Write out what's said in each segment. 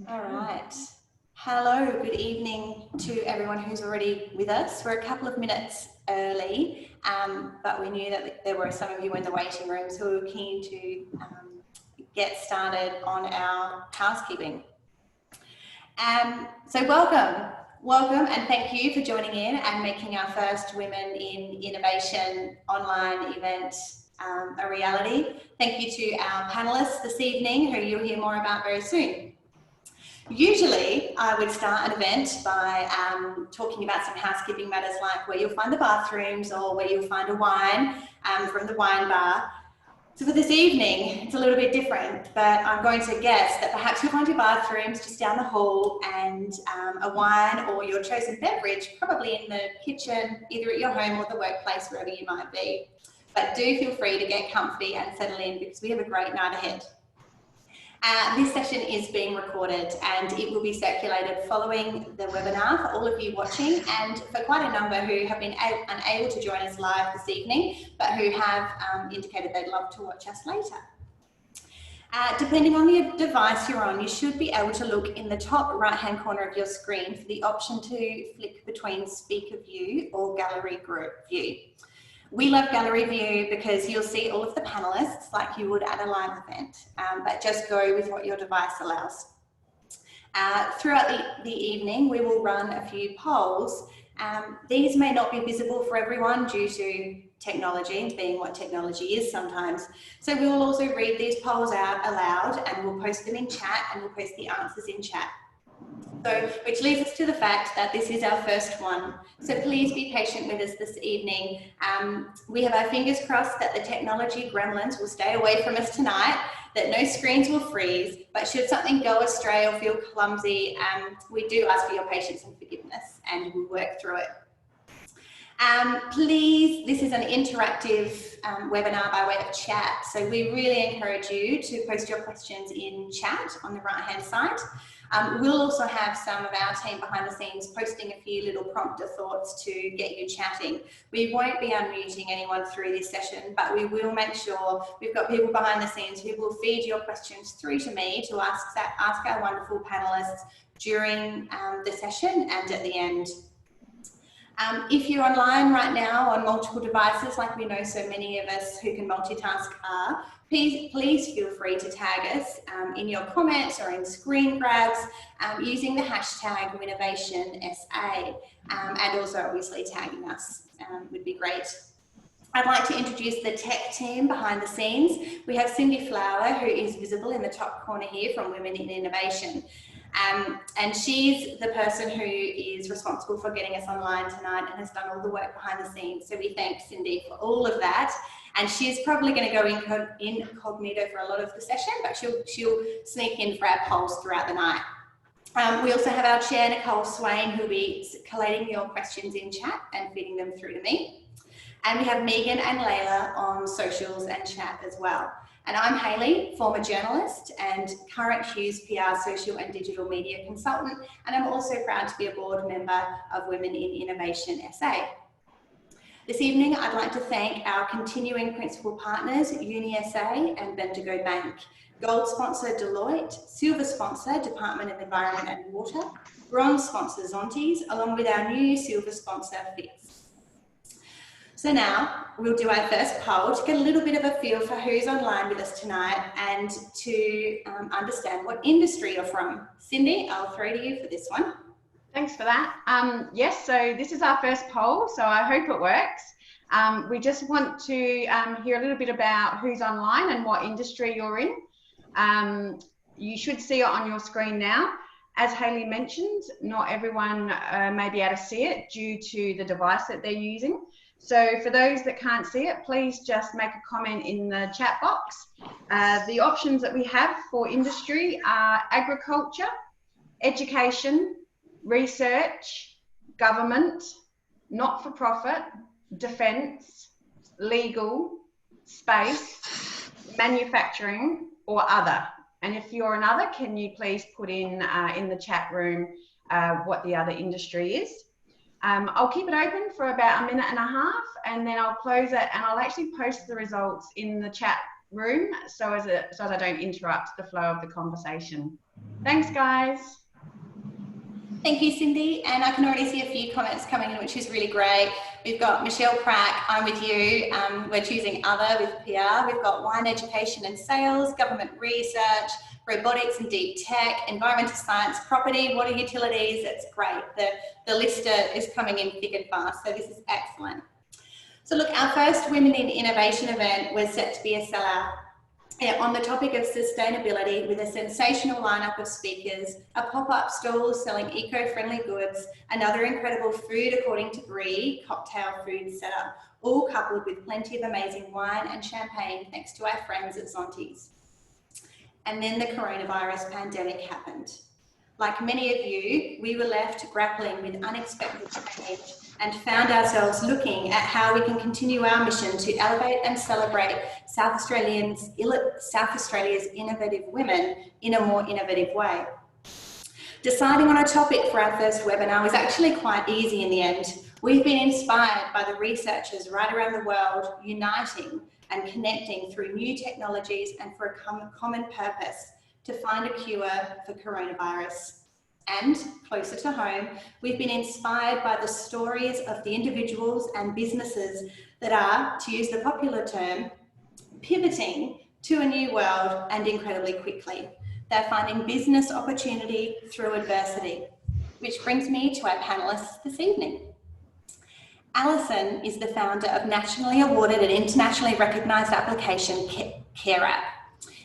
All right. Hello, good evening to everyone who's already with us. We're a couple of minutes early, but we knew that there were some of you in the waiting rooms who were keen to get started on our housekeeping. So welcome and thank you for joining in and making our first Women in Innovation online event a reality. Thank you to our panellists this evening, who you'll hear more about very soon. Usually I would start an event by talking about some housekeeping matters, like where you'll find the bathrooms or where you'll find a wine from the wine bar. So for this evening, it's a little bit different, but I'm going to guess that perhaps you'll find your bathrooms just down the hall and a wine or your chosen beverage probably in the kitchen, either at your home or the workplace, wherever you might be. But do feel free to get comfy and settle in, because we have a great night ahead. This session is being recorded and it will be circulated following the webinar for all of you watching, and for quite a number who have been unable to join us live this evening, but who have indicated they'd love to watch us later. Depending on the device you're on, you should be able to look in the top right-hand corner of your screen for the option to flick between speaker view or gallery group view. We love gallery view because you'll see all of the panellists like you would at a live event, but just go with what your device allows. Throughout the evening, we will run a few polls. These may not be visible for everyone due to technology, being what technology is sometimes. So we will also read these polls out aloud and we'll post them in chat, and we'll post the answers in chat. So, which leads us to the fact that this is our first one. So please be patient with us this evening. We have our fingers crossed that the technology gremlins will stay away from us tonight, that no screens will freeze, but should something go astray or feel clumsy, we do ask for your patience and forgiveness, and we'll work through it. Please, this is an interactive webinar by way of chat, so we really encourage you to post your questions in chat on the right-hand side. We'll also have some of our team behind the scenes posting a few little prompter thoughts to get you chatting. We won't be unmuting anyone through this session, but we will make sure we've got people behind the scenes who will feed your questions through to me to ask our wonderful panellists during the session and at the end. If you're online right now on multiple devices, like we know so many of us who can multitask are, please feel free to tag us in your comments or in screen grabs using the hashtag WinnovationSA, and also obviously tagging us would be great. I'd like to introduce the tech team behind the scenes. We have Cindy Flower, who is visible in the top corner here from Women in Innovation. And she's the person who is responsible for getting us online tonight and has done all the work behind the scenes. So we thank Cindy for all of that. And she's probably going to go incognito for a lot of the session, but she'll sneak in for our polls throughout the night. We also have our chair, Nicole Swain, who'll be collating your questions in chat and feeding them through to me. And we have Megan and Layla on socials and chat as well. And I'm Haley, former journalist and current Hughes PR social and digital media consultant. And I'm also proud to be a board member of Women in Innovation SA. This evening, I'd like to thank our continuing principal partners, UniSA and Bendigo Bank, gold sponsor Deloitte, silver sponsor Department of Environment and Water, bronze sponsor Zontes, along with our new silver sponsor Fitz. So now we'll do our first poll to get a little bit of a feel for who's online with us tonight and to understand what industry you're from. Cindy, I'll throw to you for this one. Thanks for that. Yes, so this is our first poll, so I hope it works. We just want to hear a little bit about who's online and what industry you're in. You should see it on your screen now. As Haley mentioned, not everyone may be able to see it due to the device that they're using. So for those that can't see it, please just make a comment in the chat box. The options that we have for industry are agriculture, education, research, government, not-for-profit, defence, legal, space, manufacturing, or other. And if you're another, can you please put in the chat room what the other industry is? I'll keep it open for about a minute and a half, and then I'll close it, and I'll actually post the results in the chat room so as I don't interrupt the flow of the conversation. Thanks, guys. Thank you, Cindy. And I can already see a few comments coming in, which is really great. We've got Michelle Prack, I'm with you. We're choosing other with PR. We've got wine education and sales, government research, robotics and deep tech, environmental science, property, water utilities. It's great. The list is coming in thick and fast. So this is excellent. So look, our first Women in Innovation event was set to be a sellout. On the topic of sustainability, with a sensational lineup of speakers, a pop-up stall selling eco-friendly goods, another incredible food according to Brie cocktail food setup, all coupled with plenty of amazing wine and champagne thanks to our friends at Zonti's. And then the coronavirus pandemic happened. Like many of you, we were left grappling with unexpected change and found ourselves looking at how we can continue our mission to elevate and celebrate South Australia's innovative women in a more innovative way. Deciding on a topic for our first webinar was actually quite easy in the end. We've been inspired by the researchers right around the world uniting and connecting through new technologies and for a common purpose, to find a cure for coronavirus. And closer to home, we've been inspired by the stories of the individuals and businesses that are, to use the popular term, pivoting to a new world and incredibly quickly. They're finding business opportunity through adversity, which brings me to our panellists this evening. Alison is the founder of nationally awarded and internationally recognised application CareApp.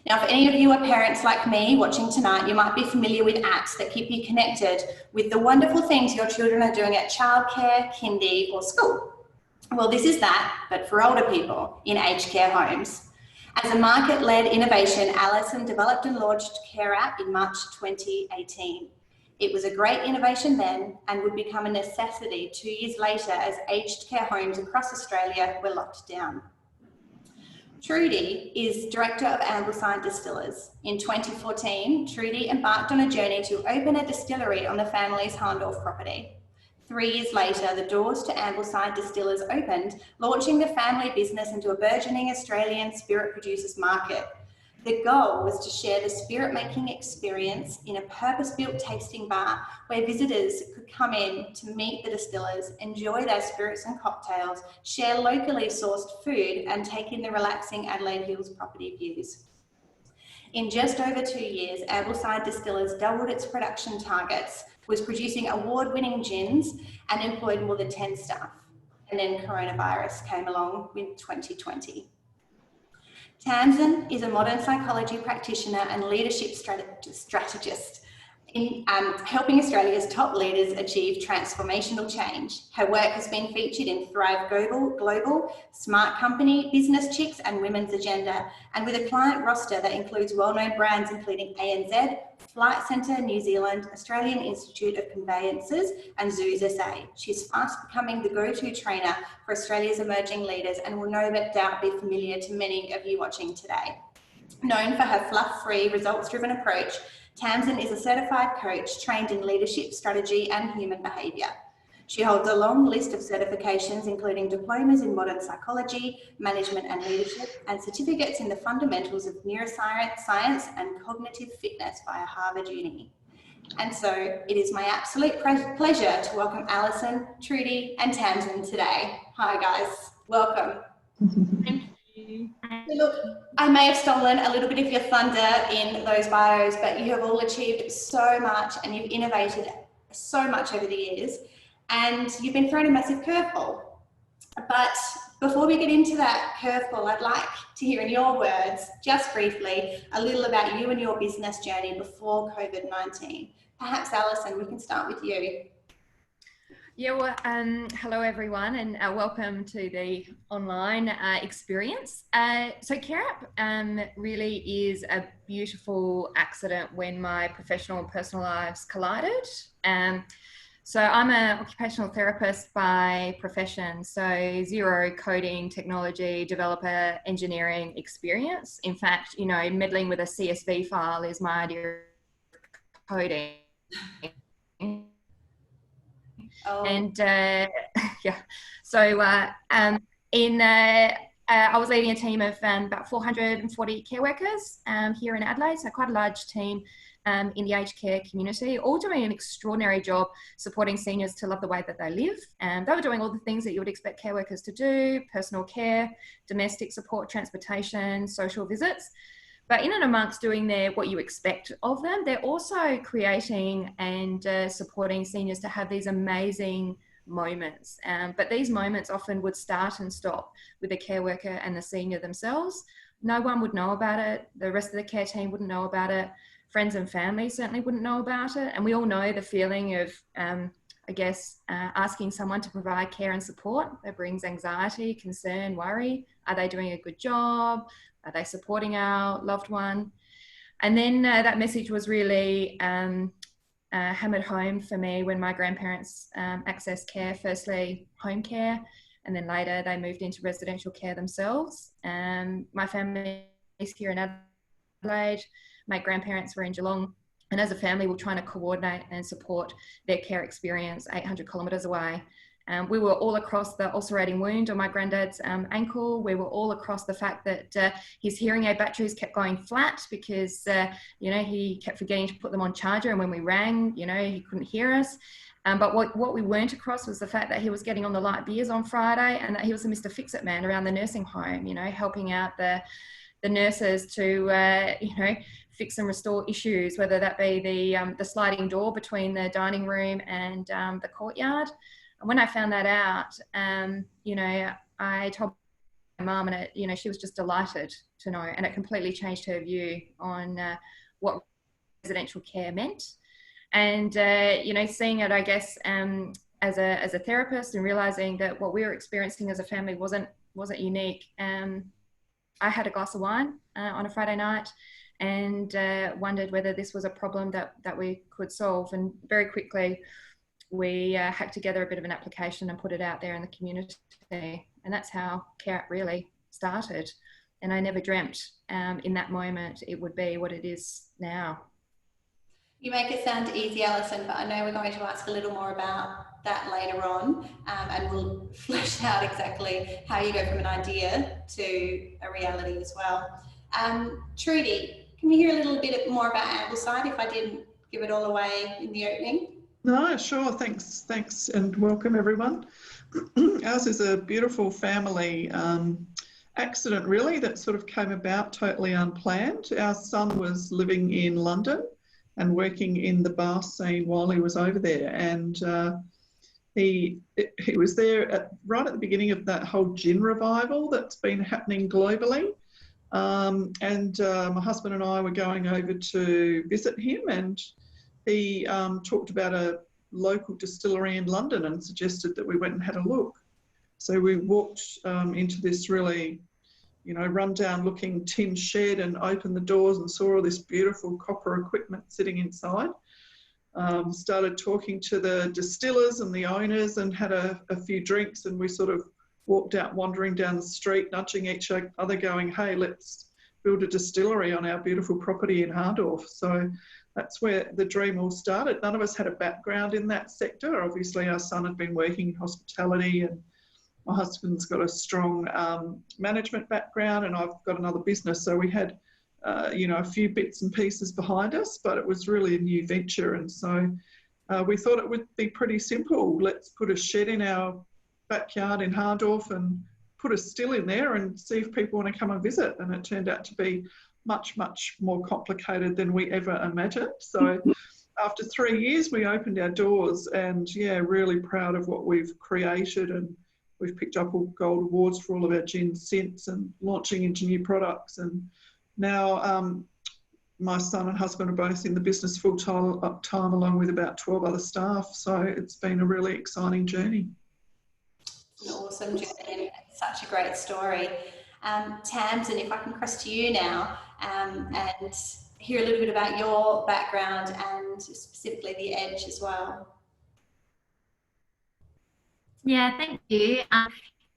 Now, if any of you are parents like me watching tonight, you might be familiar with apps that keep you connected with the wonderful things your children are doing at childcare, kindy, or school. Well, this is that, but for older people in aged care homes. As a market-led innovation, Alison developed and launched CareApp in March 2018. It was a great innovation then and would become a necessity 2 years later as aged care homes across Australia were locked down. Trudy is director of Ambleside Distillers. In 2014, Trudy embarked on a journey to open a distillery on the family's Harndorf property. 3 years later, the doors to Ambleside Distillers opened, launching the family business into a burgeoning Australian spirit producers market. The goal was to share the spirit-making experience in a purpose-built tasting bar where visitors could come in to meet the distillers, enjoy their spirits and cocktails, share locally sourced food, and take in the relaxing Adelaide Hills property views. In just over 2 years, Ambleside Distillers doubled its production targets, was producing award-winning gins, and employed more than 10 staff. And then coronavirus came along in 2020. Tamsin is a modern psychology practitioner and leadership strategist in helping Australia's top leaders achieve transformational change. Her work has been featured in Thrive Global, Smart Company, Business Chicks, and Women's Agenda, and with a client roster that includes well-known brands including ANZ, Flight Centre New Zealand, Australian Institute of Conveyancers, and Zoos SA. She's fast becoming the go-to trainer for Australia's emerging leaders and will no doubt be familiar to many of you watching today. Known for her fluff-free, results-driven approach, Tamsin is a certified coach trained in leadership, strategy, and human behaviour. She holds a long list of certifications, including diplomas in modern psychology, management and leadership, and certificates in the fundamentals of neuroscience and cognitive fitness via Harvard Uni. And so it is my absolute pleasure to welcome Alison, Trudy, and Tamsin today. Hi guys, welcome. Thank you. So look, I may have stolen a little bit of your thunder in those bios, but you have all achieved so much and you've innovated so much over the years. And you've been thrown a massive curveball. But before we get into that curveball, I'd like to hear in your words, just briefly, a little about you and your business journey before COVID-19. Perhaps, Alison, we can start with you. Yeah, well, hello everyone, and welcome to the online experience. So CareApp really is a beautiful accident when my professional and personal lives collided. So I'm an occupational therapist by profession, so zero coding, technology, developer, engineering experience. In fact, you know, meddling with a CSV file is my idea of coding. Oh. And yeah, so I was leading a team of about 440 care workers here in Adelaide, so quite a large team. in the aged care community, all doing an extraordinary job supporting seniors to love the way that they live. And they were doing all the things that you would expect care workers to do: personal care, domestic support, transportation, social visits. But in and amongst doing what you expect of them, they're also creating and supporting seniors to have these amazing moments. But these moments often would start and stop with the care worker and the senior themselves. No one would know about it. The rest of the care team wouldn't know about it. Friends and family certainly wouldn't know about it. And we all know the feeling of, asking someone to provide care and support. That brings anxiety, concern, worry. Are they doing a good job? Are they supporting our loved one? And then that message was really hammered home for me when my grandparents accessed care, firstly home care, and then later they moved into residential care themselves. My family is here in Adelaide. My grandparents were in Geelong. And as a family, we're trying to coordinate and support their care experience 800 kilometres away. We were all across the ulcerating wound on my granddad's ankle. We were all across the fact that his hearing aid batteries kept going flat because, he kept forgetting to put them on charger. And when we rang, he couldn't hear us. But what we weren't across was the fact that he was getting on the light beers on Friday and that he was a Mr. Fix-It man around the nursing home, helping out the nurses to, fix and restore issues, whether that be the sliding door between the dining room and the courtyard. And when I found that out, I told my mum, and she was just delighted to know, and it completely changed her view on what residential care meant. And seeing it, I guess, as a therapist, and realizing that what we were experiencing as a family wasn't unique. I had a glass of wine on a Friday night and wondered whether this was a problem that we could solve. And very quickly, we hacked together a bit of an application and put it out there in the community. And that's how CareApp really started. And I never dreamt in that moment it would be what it is now. You make it sound easy, Alison, but I know we're going to ask a little more about that later on, and we'll flesh out exactly how you go from an idea to a reality as well. Trudy, can we hear a little bit more about Ambleside if I didn't give it all away in the opening? No, sure. Thanks, and welcome everyone. Ours is a beautiful family accident, really, that sort of came about totally unplanned. Our son was living in London and working in the bar scene while he was over there, and he was there right at the beginning of that whole gin revival that's been happening globally. My husband and I were going over to visit him, and he talked about a local distillery in London and suggested that we went and had a look. So we walked into this really, run-down looking tin shed and opened the doors and saw all this beautiful copper equipment sitting inside. Started talking to the distillers and the owners and had a few drinks, and we sort of walked out wandering down the street, nudging each other going, hey, let's build a distillery on our beautiful property in Hahndorf. So that's where the dream all started. None of us had a background in that sector. Obviously, our son had been working in hospitality, and my husband's got a strong management background, and I've got another business. So we had, a few bits and pieces behind us, but it was really a new venture. And so we thought it would be pretty simple. Let's put a shed in our backyard in Hahndorf and put a still in there and see if people want to come and visit. And it turned out to be much, much more complicated than we ever imagined. So after 3 years, we opened our doors, and really proud of what we've created. And we've picked up all gold awards for all of our gin since, and launching into new products. And now my son and husband are both in the business full time along with about 12 other staff. So it's been a really exciting journey. An awesome journey, such a great story. Tamsin, if I can cross to you now and hear a little bit about your background and specifically the Edge as well. Yeah, thank you.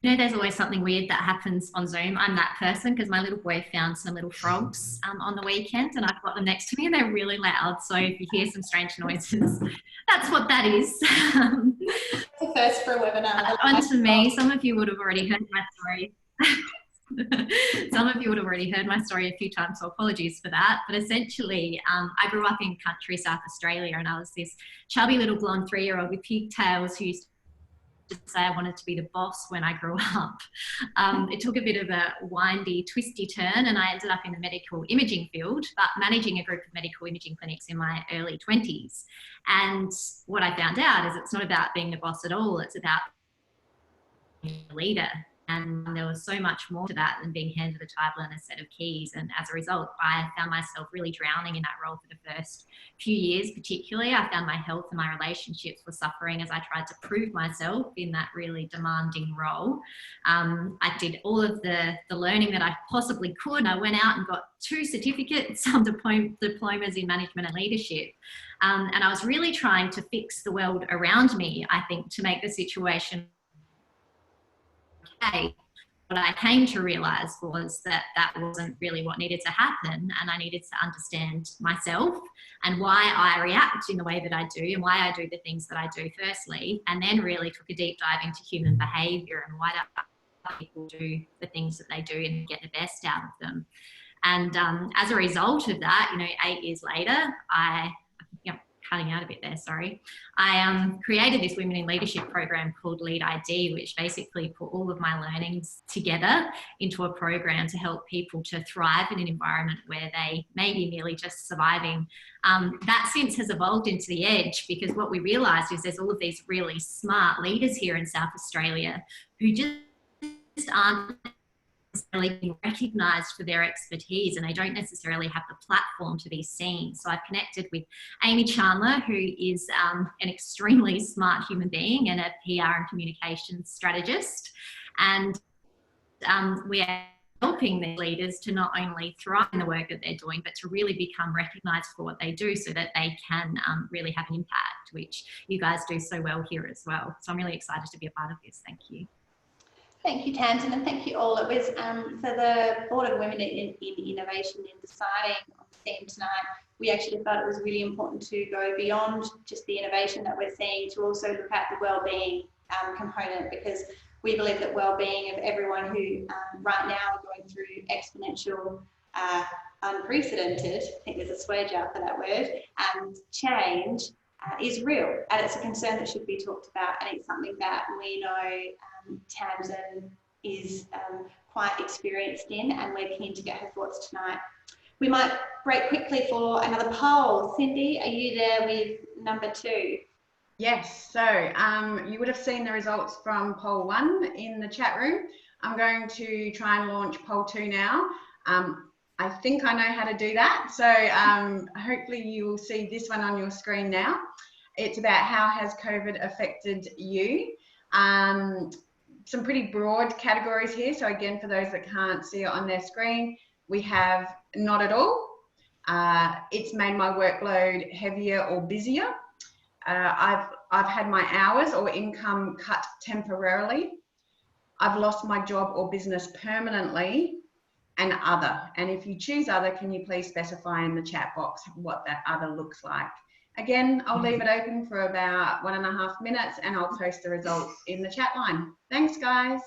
There's always something weird that happens on Zoom. I'm that person because my little boy found some little frogs on the weekend, and I've got them next to me and they're really loud. So if you hear some strange noises, that's what that is. It's the first for a webinar. On to me. Some of you would have already heard my story. Some of you would have already heard my story a few times, so apologies for that. But essentially, I grew up in country South Australia, and I was this chubby little blonde 3-year-old with pigtails who used to say I wanted to be the boss when I grew up. It took a bit of a windy, twisty turn, and I ended up in the medical imaging field, but managing a group of medical imaging clinics in my early 20s. And what I found out is it's not about being the boss at all, it's about being a leader. And there was so much more to that than being handed a title and a set of keys. And as a result, I found myself really drowning in that role for the first few years, particularly. I found my health and my relationships were suffering as I tried to prove myself in that really demanding role. I did all of the learning that I possibly could. I went out and got 2 certificates, some diplomas in management and leadership. And I was really trying to fix the world around me, I think, to make the situation okay. What I came to realise was that that wasn't really what needed to happen, and I needed to understand myself and why I react in the way that I do and why I do the things that I do firstly, and then really took a deep dive into human behaviour and why people do the things that they do and get the best out of them. And as a result of that, 8 years later, cutting out a bit there, sorry. I created this Women in Leadership program called Lead ID, which basically put all of my learnings together into a program to help people to thrive in an environment where they may be merely just surviving. That since has evolved into the Edge, because what we realised is there's all of these really smart leaders here in South Australia who just aren't necessarily being recognised for their expertise, and they don't necessarily have the platform to be seen. So I've connected with Amy Chandler, who is an extremely smart human being and a PR and communications strategist, and we are helping their leaders to not only thrive in the work that they're doing, but to really become recognised for what they do so that they can really have an impact, which you guys do so well here as well. So I'm really excited to be a part of this. Thank you. Thank you, Tamsin, and thank you all. It was for the Board of Women in Innovation in deciding on the theme tonight. We actually thought it was really important to go beyond just the innovation that we're seeing to also look at the wellbeing component, because we believe that wellbeing of everyone who right now are going through exponential, unprecedented, I think there's a swear jar for that word, change is real, and it's a concern that should be talked about, and it's something that we know Tamsin is quite experienced in, and we're keen to get her thoughts tonight. We might break quickly for another poll. Cindy, are you there with number 2? Yes, so you would have seen the results from poll 1 in the chat room. I'm going to try and launch poll 2 now. I think I know how to do that, so hopefully you will see this one on your screen now. It's about how has COVID affected you. Some pretty broad categories here. So again, for those that can't see it on their screen, we have not at all. It's made my workload heavier or busier. I've had my hours or income cut temporarily. I've lost my job or business permanently, and other. And if you choose other, can you please specify in the chat box what that other looks like? Again, I'll leave it open for about 1.5 minutes, and I'll post the results in the chat line. Thanks, guys.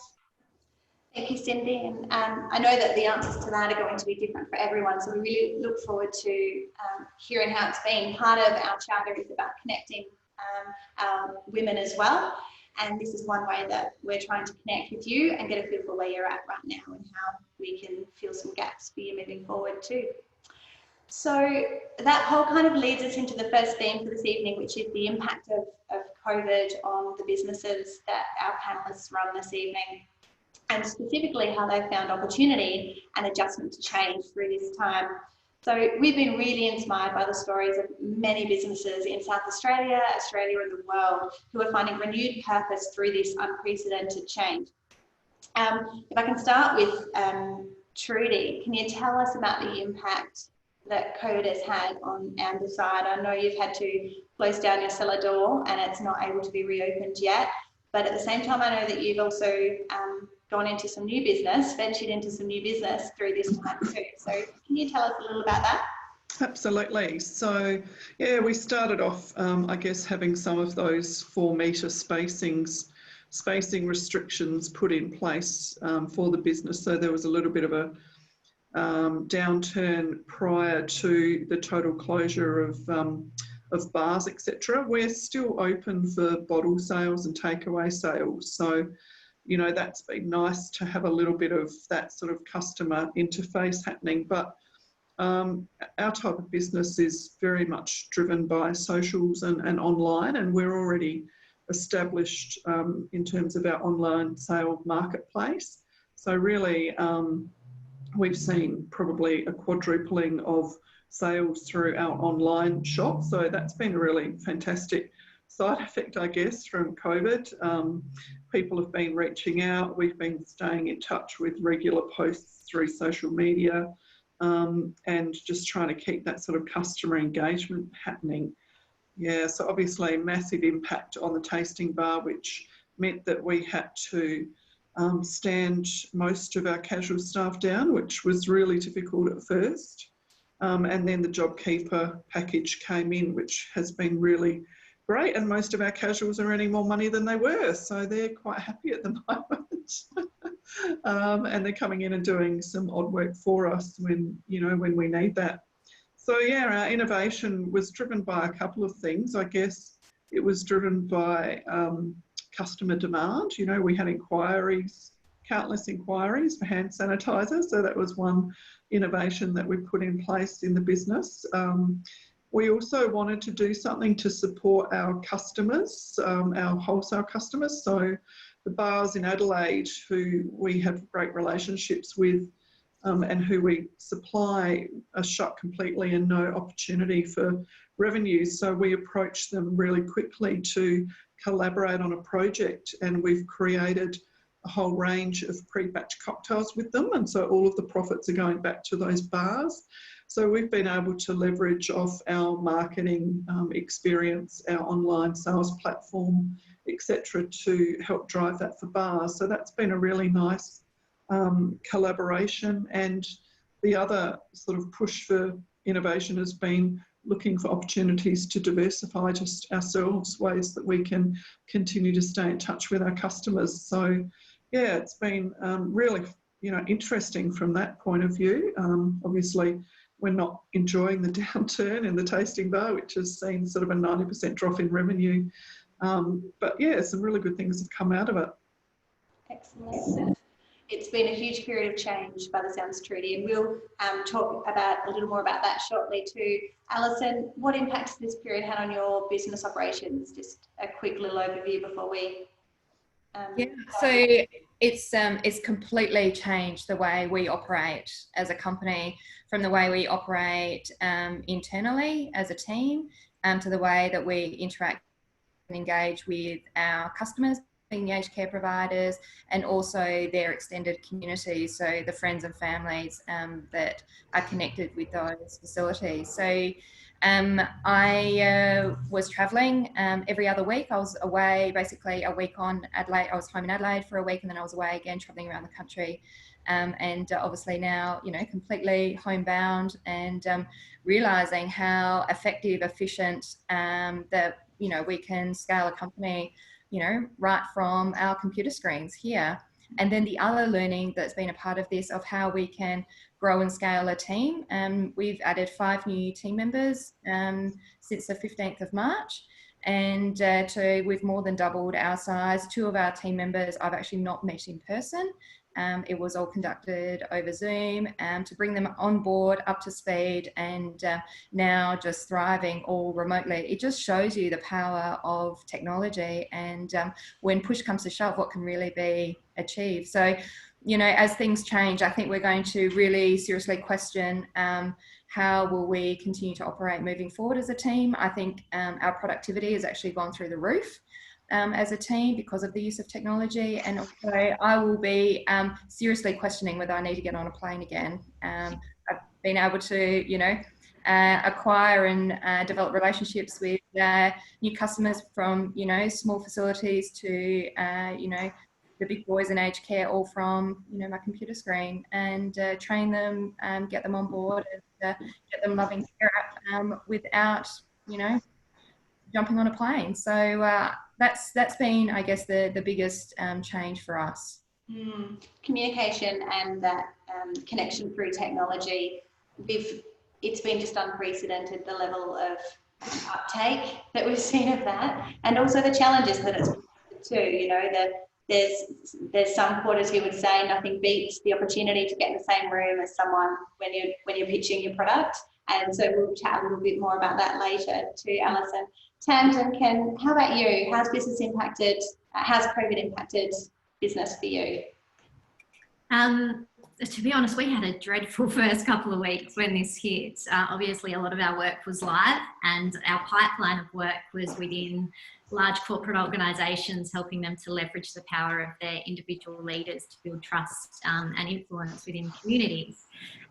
Thank you, Cindy. And I know that the answers to that are going to be different for everyone, so we really look forward to hearing how it's been. Part of our charter is about connecting our women as well, and this is one way that we're trying to connect with you and get a feel for where you're at right now and how we can fill some gaps for you moving forward too. So that whole kind of leads us into the first theme for this evening, which is the impact of COVID on the businesses that our panellists run this evening, and specifically how they found opportunity and adjustment to change through this time. So we've been really inspired by the stories of many businesses in South Australia, and the world who are finding renewed purpose through this unprecedented change. If I can start with Trudy, can you tell us about the impact that COVID has had on Ambleside? I know you've had to close down your cellar door and it's not able to be reopened yet, but at the same time, I know that you've also gone into some new business, ventured into some new business through this time too. So can you tell us a little about that? Absolutely. So, yeah, we started off, I guess, having some of those 4 metre spacings spacing restrictions put in place for the business. So there was a little bit of a downturn prior to the total closure of bars, etc. We're still open for bottle sales and takeaway sales. So, you know, that's been nice to have a little bit of that sort of customer interface happening. But our type of business is very much driven by socials and online, and we're already established in terms of our online sale marketplace. So really, we've seen probably a quadrupling of sales through our online shop. So that's been a really fantastic side effect, I guess, from COVID. People have been reaching out. We've been staying in touch with regular posts through social media, and just trying to keep that sort of customer engagement happening. Yeah, so obviously massive impact on the tasting bar, which meant that we had to stand most of our casual staff down, which was really difficult at first. And then the JobKeeper package came in, which has been really great, and most of our casuals are earning more money than they were, so they're quite happy at the moment. And they're coming in and doing some odd work for us when, you know, when we need that. So yeah, our innovation was driven by a couple of things. I guess it was driven by customer demand. You know, we had inquiries, countless inquiries for hand sanitizer, so that was one innovation that we put in place in the business. We also wanted to do something to support our customers, our wholesale customers. So the bars in Adelaide, who we have great relationships with and who we supply, are shut completely and no opportunity for revenues. So we approached them really quickly to collaborate on a project, and we've created a whole range of pre-batch cocktails with them, and so all of the profits are going back to those bars. So we've been able to leverage off our marketing experience, our online sales platform, etc., to help drive that for bars. So that's been a really nice collaboration. And the other sort of push for innovation has been looking for opportunities to diversify just ourselves, ways that we can continue to stay in touch with our customers. So yeah, it's been really, you know, interesting from that point of view. Obviously, we're not enjoying the downturn in the tasting bar, which has seen sort of a 90% drop in revenue. But yeah, some really good things have come out of it. Excellent. It's been a huge period of change by the sounds, Trudy, and we'll talk about a little more about that shortly too. Alison, what impact has this period had on your business operations? Just a quick little overview before we... Yeah, so it's completely changed the way we operate as a company, from the way we operate internally as a team to the way that we interact and engage with our customers, being aged care providers, and also their extended communities, so the friends and families that are connected with those facilities. So I was travelling every other week. I was away basically a week on Adelaide. I was home in Adelaide for a week, and then I was away again travelling around the country. And obviously now, you know, completely homebound, and realising how effective, efficient that, you know, we can scale a company, you know, right from our computer screens here. And then the other learning that's been a part of this, of how we can grow and scale a team. We've added 5 new team members since the 15th of March. And we've more than doubled our size. 2 of our team members I've actually not met in person. It was all conducted over Zoom to bring them on board, up to speed, and now just thriving all remotely. It just shows you the power of technology, and when push comes to shove, what can really be achieved. So, you know, as things change, I think we're going to really seriously question how will we continue to operate moving forward as a team. I think our productivity has actually gone through the roof as a team because of the use of technology, and also I will be seriously questioning whether I need to get on a plane again. I've been able to, you know, acquire and develop relationships with new customers from, you know, small facilities to, you know, the big boys in aged care, all from, you know, my computer screen, and train them, get them on board, and get them loving CareApp without, you know, jumping on a plane. So that's been, I guess, the biggest change for us. Communication and that connection through technology, it's been just unprecedented, the level of uptake that we've seen of that, and also the challenges that it's too. You know, that there's some quarters who would say nothing beats the opportunity to get in the same room as someone when you're pitching your product, and so we'll chat a little bit more about that later to Alison. Tamsin, how about you? How's business impacted? How's COVID impacted business for you? To be honest, we had a dreadful first couple of weeks when this hit. Obviously, a lot of our work was live, and our pipeline of work was within large corporate organisations, helping them to leverage the power of their individual leaders to build trust and influence within communities.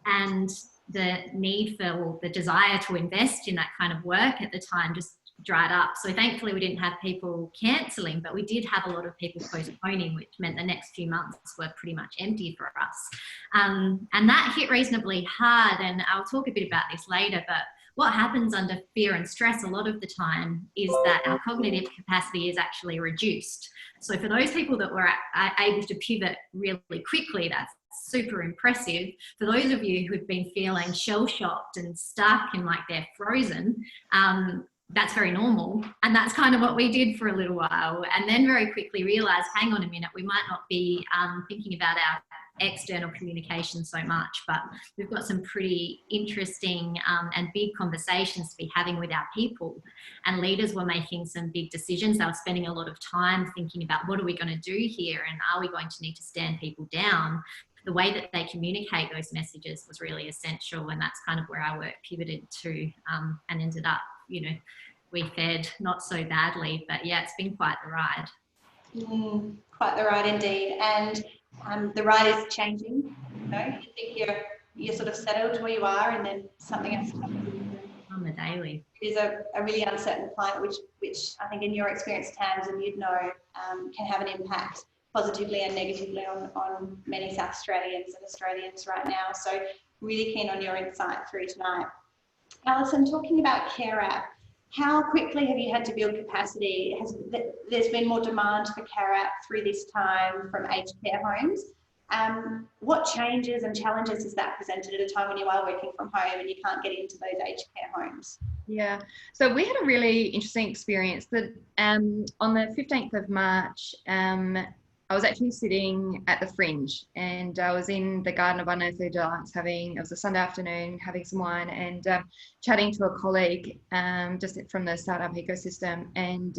And the need for, or the desire to invest in that kind of work at the time just dried up. So thankfully we didn't have people cancelling, but we did have a lot of people postponing, which meant the next few months were pretty much empty for us. And that hit reasonably hard, and I'll talk a bit about this later, but what happens under fear and stress a lot of the time is that our cognitive capacity is actually reduced. So for those people that were able to pivot really quickly, that's super impressive. For those of you who've been feeling shell-shocked and stuck and like they're frozen, that's very normal. And that's kind of what we did for a little while. And then very quickly realised, hang on a minute, we might not be thinking about our external communication so much, but we've got some pretty interesting and big conversations to be having with our people. And leaders were making some big decisions. They were spending a lot of time thinking about what are we going to do here, and are we going to need to stand people down? The way that they communicate those messages was really essential, and that's kind of where our work pivoted to, and ended up, you know, we fared not so badly, but yeah, it's been quite the ride. Quite the ride indeed. And the ride is changing. You know, you think you're sort of settled where you are, and then something else happens. On the daily. It is a really uncertain climate, which I think in your experience, Tamsin, you'd know can have an impact positively and negatively on many South Australians and Australians right now. So really keen on your insight through tonight. Alison, talking about CareApp, how quickly have you had to build capacity? There's been more demand for CareApp through this time from aged care homes. What changes and challenges has that presented at a time when you are working from home and you can't get into those aged care homes? Yeah, so we had a really interesting experience that on the 15th of March, I was actually sitting at the Fringe, and I was in the Garden of Unearthly Delights it was a Sunday afternoon, having some wine and chatting to a colleague just from the startup ecosystem. And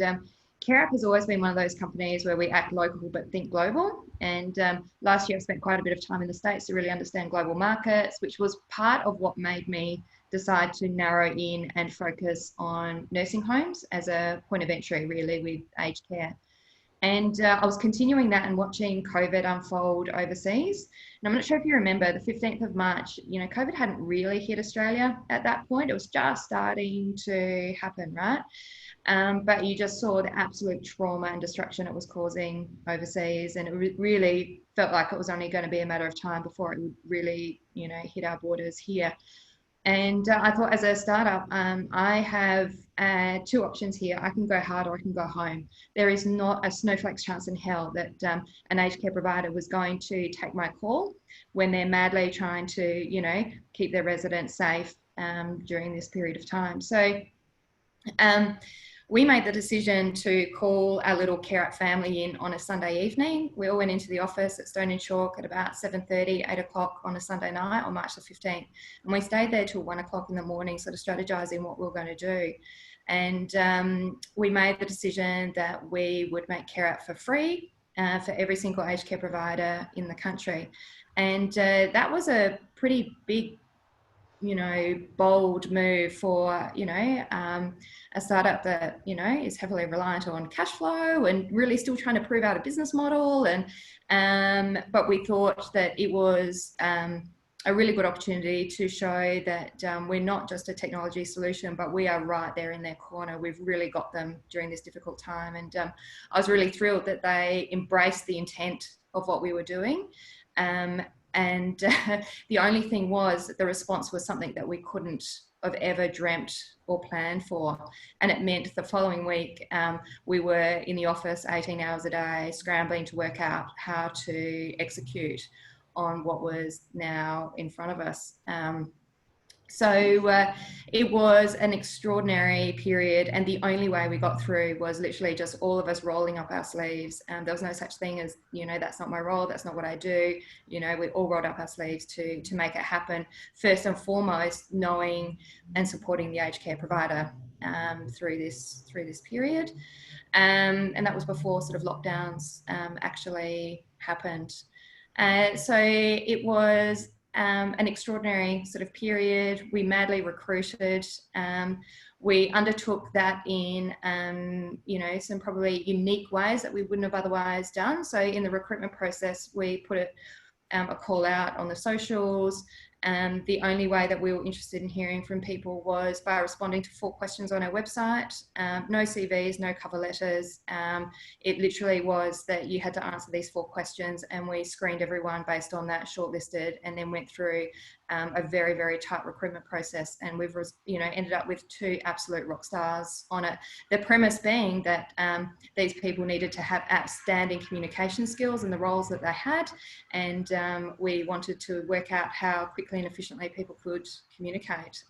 CareApp has always been one of those companies where we act local but think global. And last year I spent quite a bit of time in the States to really understand global markets, which was part of what made me decide to narrow in and focus on nursing homes as a point of entry, really, with aged care. And I was continuing that and watching COVID unfold overseas. And I'm not sure if you remember, the 15th of March, you know, COVID hadn't really hit Australia at that point. It was just starting to happen, right? But you just saw the absolute trauma and destruction it was causing overseas. And it really felt like it was only going to be a matter of time before it would really, you know, hit our borders here. And I thought, as a startup, I have two options here. I can go hard or I can go home. There is not a snowflake's chance in hell that an aged care provider was going to take my call when they're madly trying to, you know, keep their residents safe during this period of time. So we made the decision to call our little CareApp family in on a Sunday evening. We all went into the office at Stone and Chalk at about 7:30, 8 o'clock on a Sunday night on March the 15th. And we stayed there till 1 o'clock in the morning, sort of strategizing what we were going to do. And we made the decision that we would make CareApp for free for every single aged care provider in the country. And that was a pretty big, you know, bold move for, you know, a startup that, you know, is heavily reliant on cash flow and really still trying to prove out a business model. And but we thought that it was a really good opportunity to show that we're not just a technology solution, but we are right there in their corner. We've really got them during this difficult time. And I was really thrilled that they embraced the intent of what we were doing. And the only thing was that the response was something that we couldn't have ever dreamt or planned for. And it meant the following week, we were in the office 18 hours a day, scrambling to work out how to execute on what was now in front of us. So it was an extraordinary period, and the only way we got through was literally just all of us rolling up our sleeves. There was no such thing as, you know, that's not my role, that's not what I do. You know, we all rolled up our sleeves to make it happen. First and foremost, knowing and supporting the aged care provider through this period, and that was before sort of lockdowns actually happened. So it was an extraordinary sort of period. We madly recruited. We undertook that in, you know, some probably unique ways that we wouldn't have otherwise done. So in the recruitment process, we put a call out on the socials. The only way that we were interested in hearing from people was by responding to 4 questions on our website. No CVs, no cover letters. It literally was that you had to answer these 4 questions, and we screened everyone based on that, shortlisted, and then went through a very, very tight recruitment process. And we've, you know, ended up with 2 absolute rock stars on it. The premise being that these people needed to have outstanding communication skills in the roles that they had, and we wanted to work out how quickly and efficiently people could communicate.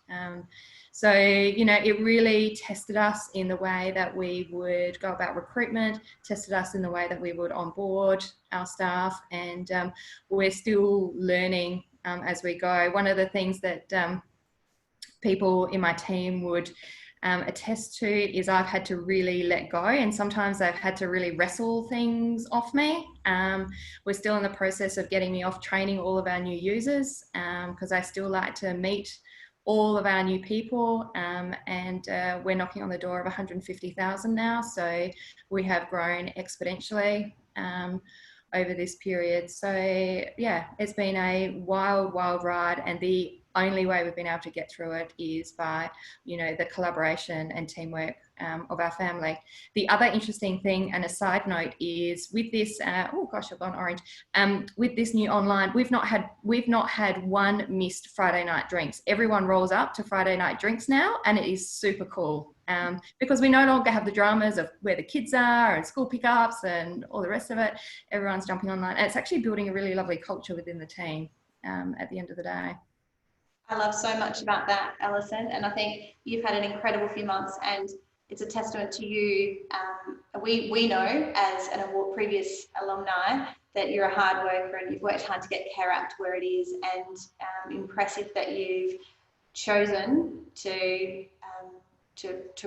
So, you know, it really tested us in the way that we would go about recruitment, tested us in the way that we would onboard our staff, and we're still learning as we go. One of the things that people in my team would attest to is I've had to really let go, and sometimes I've had to really wrestle things off me. We're still in the process of getting me off training all of our new users, because I still like to meet all of our new people, and we're knocking on the door of 150,000 now, so we have grown exponentially over this period. So yeah, it's been a wild ride, and the only way we've been able to get through it is by, you know, the collaboration and teamwork of our family. The other interesting thing, and a side note, is with this, oh gosh, I've gone orange. With this new online, we've not had one missed Friday night drinks. Everyone rolls up to Friday night drinks now, and it is super cool. Because we no longer have the dramas of where the kids are and school pickups and all the rest of it. Everyone's jumping online, and it's actually building a really lovely culture within the team at the end of the day. I love so much about that, Alison, and I think you've had an incredible few months, and it's a testament to you. We know as an previous alumni that you're a hard worker and you've worked hard to get CareApp to where it is, and impressive that you've chosen to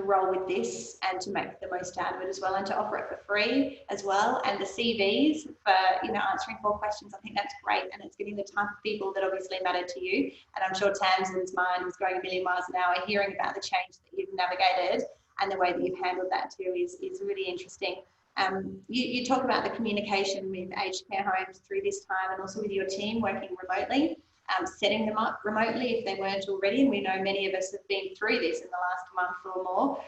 roll with this and to make the most out of it as well, and to offer it for free as well. And the CVs for, you know, answering 4 questions, I think that's great, and it's getting the type of people that obviously matter to you. And I'm sure Tamsin's mind is going a million miles an hour hearing about the change that you've navigated, and the way that you've handled that too is really interesting. You talk about the communication with aged care homes through this time, and also with your team working remotely. Setting them up remotely if they weren't already, and we know many of us have been through this in the last month or more.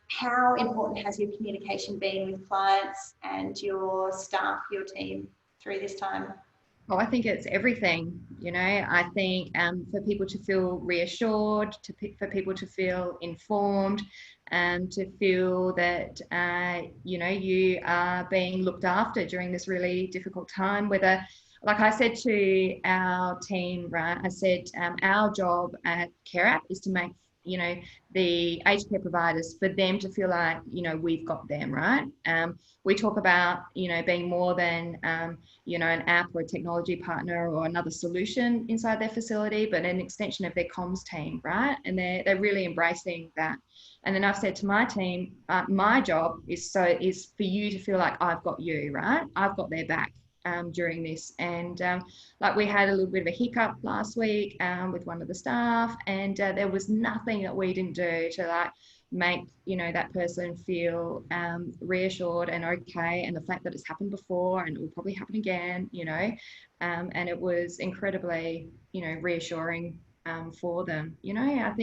How important has your communication been with clients and your staff, your team, through this time? Well, I think it's everything, you know. I think for people to feel reassured, for people to feel informed, and to feel that, you know, you are being looked after during this really difficult time, whether, like I said to our team, right, I said our job at CareApp is to make, you know, the aged care providers, for them to feel like, you know, we've got them, right? We talk about, you know, being more than, you know, an app or a technology partner or another solution inside their facility, but an extension of their comms team, right? And they're really embracing that. And then I've said to my team, my job is for you to feel like I've got you, right? I've got their back during this. And like we had a little bit of a hiccup last week with one of the staff, and there was nothing that we didn't do to like make, you know, that person feel reassured and okay, and the fact that it's happened before and it will probably happen again, you know, and it was incredibly, you know, reassuring for them. You know, I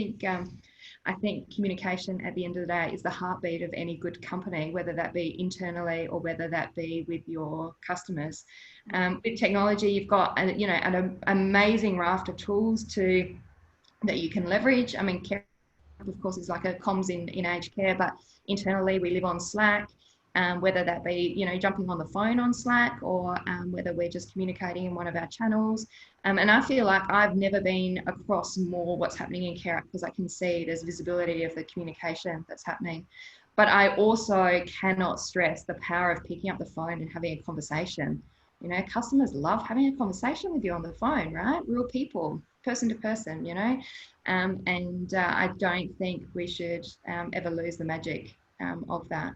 think communication at the end of the day is the heartbeat of any good company, whether that be internally or whether that be with your customers. With technology, you've got, you know, an amazing raft of tools to that you can leverage. I mean, CareApp, of course, is like a comms in aged care, but internally we live on Slack, whether that be, you know, jumping on the phone on Slack, or whether we're just communicating in one of our channels. And I feel like I've never been across more what's happening in CareApp, because I can see there's visibility of the communication that's happening. But I also cannot stress the power of picking up the phone and having a conversation. You know, customers love having a conversation with you on the phone, right? Real people, person to person, you know. I don't think we should ever lose the magic of that.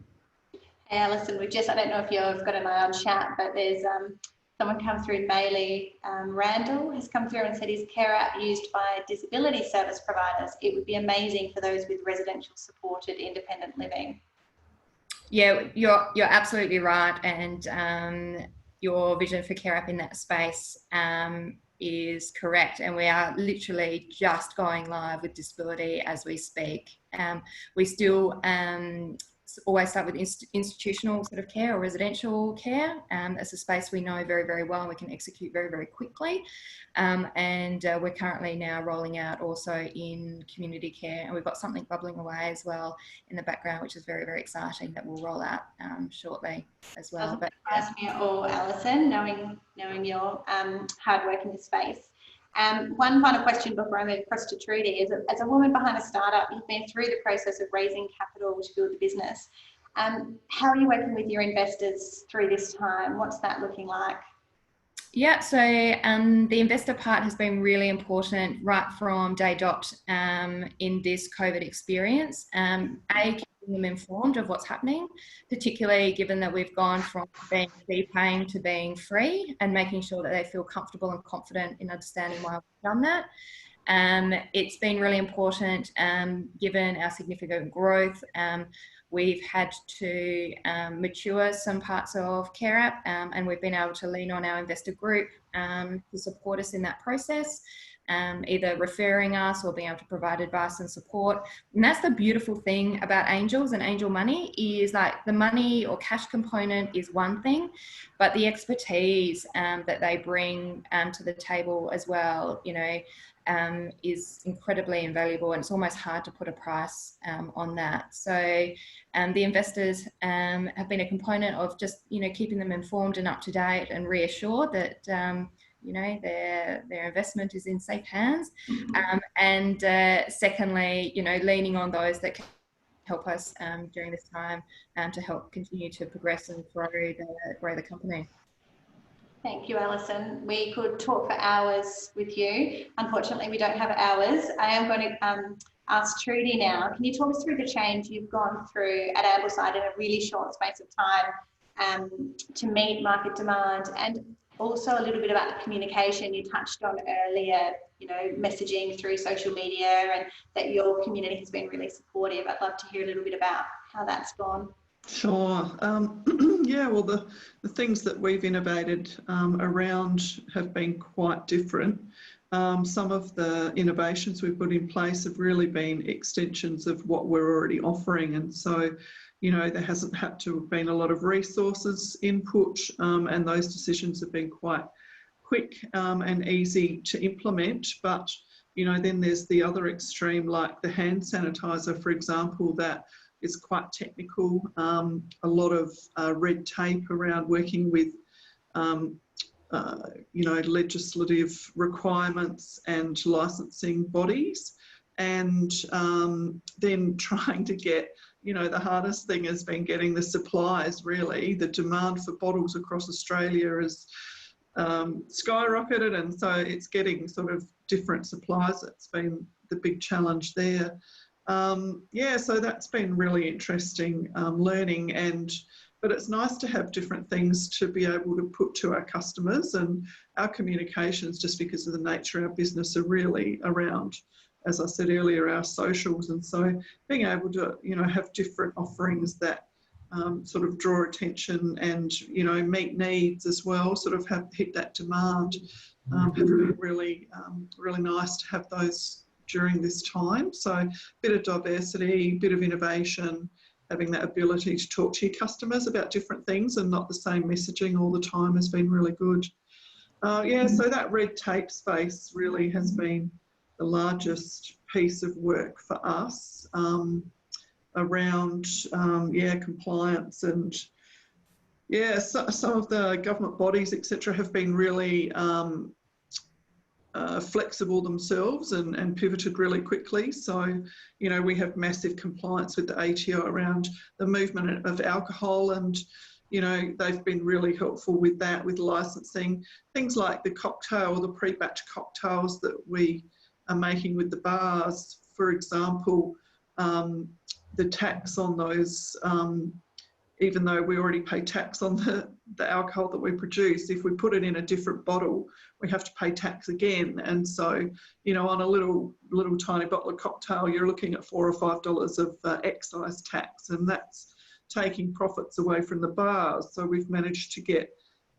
Hey, Alison, I don't know if you've got an eye on chat, but there's someone come through, Maylee Randall has come through and said, is CareApp used by disability service providers? It would be amazing for those with residential supported independent living. Yeah, you're absolutely right. And your vision for CareApp in that space is correct. And we are literally just going live with disability as we speak. We still always start with institutional sort of care or residential care. It's a space we know very, very well and we can execute very, very quickly. We're currently now rolling out also in community care, and we've got something bubbling away as well in the background, which is very, very exciting, that we'll roll out shortly as well. Doesn't surprise me at all, Alison, knowing your hard work in this space. One final question before I move across to Trudy is, as a woman behind a startup, you've been through the process of raising capital to build the business. How are you working with your investors through this time? What's that looking like? Yeah, so the investor part has been really important right from day dot in this COVID experience. Keeping them informed of what's happening, particularly given that we've gone from being fee paying to being free, and making sure that they feel comfortable and confident in understanding why we've done that. It's been really important given our significant growth. We've had to mature some parts of CareApp, and we've been able to lean on our investor group to support us in that process, either referring us or being able to provide advice and support. And that's the beautiful thing about angels and angel money, is like the money or cash component is one thing, but the expertise that they bring to the table as well, you know, is incredibly invaluable, and it's almost hard to put a price on that. So the investors have been a component of just, you know, keeping them informed and up to date and reassured that you know, their investment is in safe hands. Secondly, you know, leaning on those that can help us during this time to help continue to progress and grow the company. Thank you, Alison. We could talk for hours with you. Unfortunately, we don't have hours. I am going to ask Trudy now. Can you talk us through the change you've gone through at Ambleside in a really short space of time to meet market demand, and also a little bit about the communication you touched on earlier, you know, messaging through social media, and that your community has been really supportive. I'd love to hear a little bit about how that's gone. Sure. Yeah, well, the things that we've innovated around have been quite different. Some of the innovations we've put in place have really been extensions of what we're already offering. And so, you know, there hasn't had to have been a lot of resources input, and those decisions have been quite quick and easy to implement. But, you know, then there's the other extreme, like the hand sanitizer, for example, that is quite technical, a lot of red tape around working with, you know, legislative requirements and licensing bodies, and then trying to get, you know, the hardest thing has been getting the supplies, really. The demand for bottles across Australia has skyrocketed, and so it's getting sort of different supplies. It's been the big challenge there. Yeah, so that's been really interesting learning, but it's nice to have different things to be able to put to our customers, and our communications, just because of the nature of our business, are really around, as I said earlier, our socials. And so being able to, you know, have different offerings that sort of draw attention and, you know, meet needs as well, sort of hit that demand, have been really, really nice to have those during this time. So a bit of diversity, bit of innovation, having that ability to talk to your customers about different things and not the same messaging all the time has been really good. Yeah, so that red tape space really has been largest piece of work for us around compliance. And some of the government bodies, etc., have been really flexible themselves and pivoted really quickly. So, we have massive compliance with the ATO around the movement of alcohol, and they've been really helpful with that, with licensing things like the cocktail or the pre-batch cocktails that we are making with the bars, for example. The tax on those, even though we already pay tax on the alcohol that we produce, if we put it in a different bottle, we have to pay tax again. And so, on a little tiny bottle of cocktail, you're looking at $4 or $5 of excise tax, and that's taking profits away from the bars. So we've managed to get,